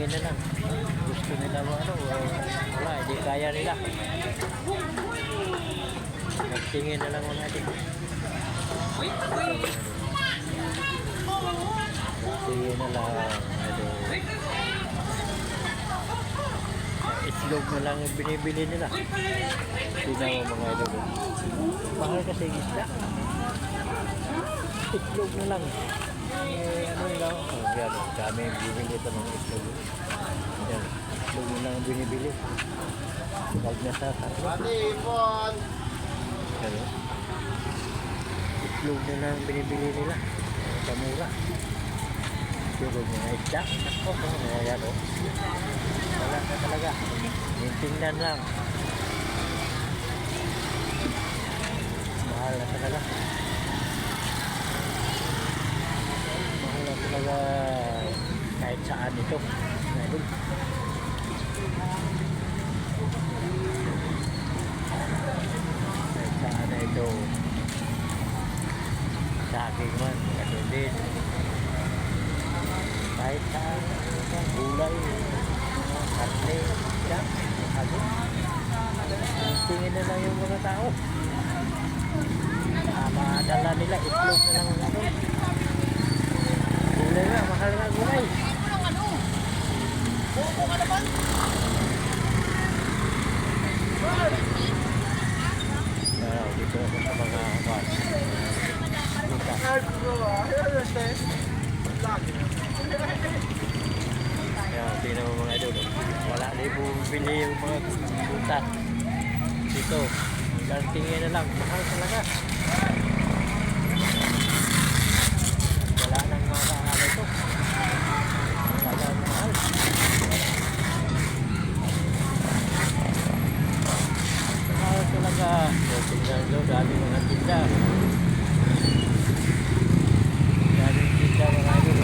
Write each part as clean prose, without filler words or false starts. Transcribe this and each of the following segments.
tingin na lang. Gusto nila ano, wala, hindi kaya nila. Nagtingin na lang mga din. Nagtingin na lang. Itlog na lang yung binibili nila. Tingnan mo mga idol. Mahal kasi yung isda. Itlog na lang. Ano lang? Yan, kami yung binibili ito ng itlog. Yan, itlog na lang yung binibili. Huwag na sa sarap. Ano? Itlog na lang binibili nila. Kamura. Itlog na isda. Ako, yan o. Wala na talaga. Tingnan lang. Mahal na talaga. Mahal na talaga kahit saan ito. Kahit saan na ito. Saging man. Ganun din. Kahit saan. Gulay. Karne, yan, ano? Tingin na lang yung mga tao. Madala nila, itlog na lang ano. Gulay na, mahal na gulay. Buko ka naman. Dito ako sa mga bus. Yan, tingnan mo mga idol. Wala na yung bumili yung mga butas. Dito. Hanggang tingin na lang. Mahal talaga. Wala nang makakala ito. Wala nang mahal. Mahal talaga. So, tingnan nyo. Dami mga tinda. Dami tinda mga idol.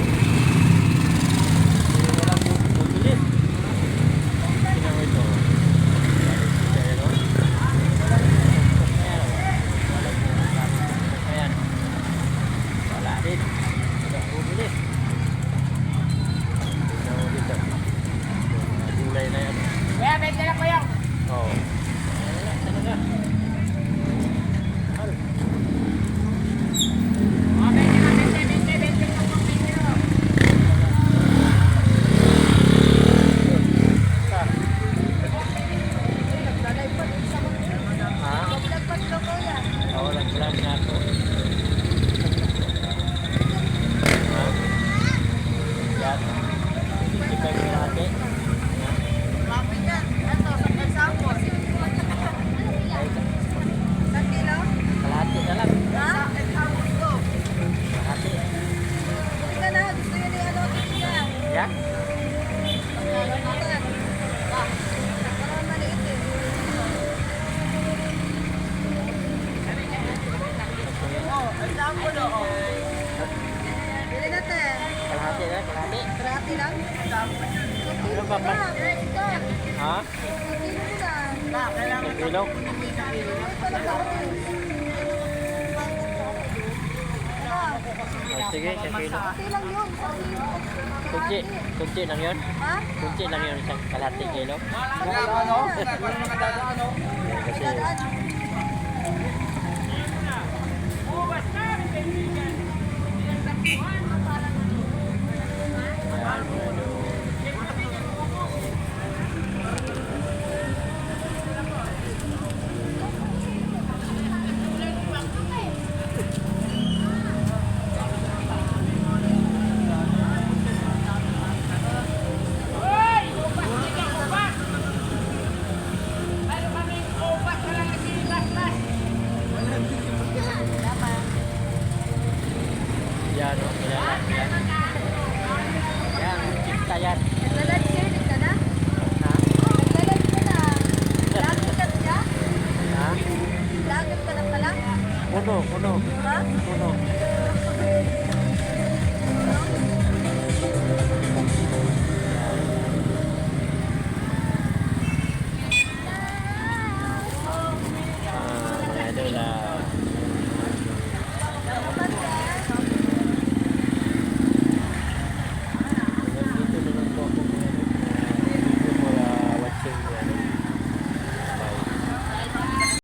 Kalahati lang? Ano ba ba? Ha? Kilo? Sige, sa kilo. Kunti lang yun? Ha? Kunti lang yun sa kalahati kilo? Kasi... Ayan,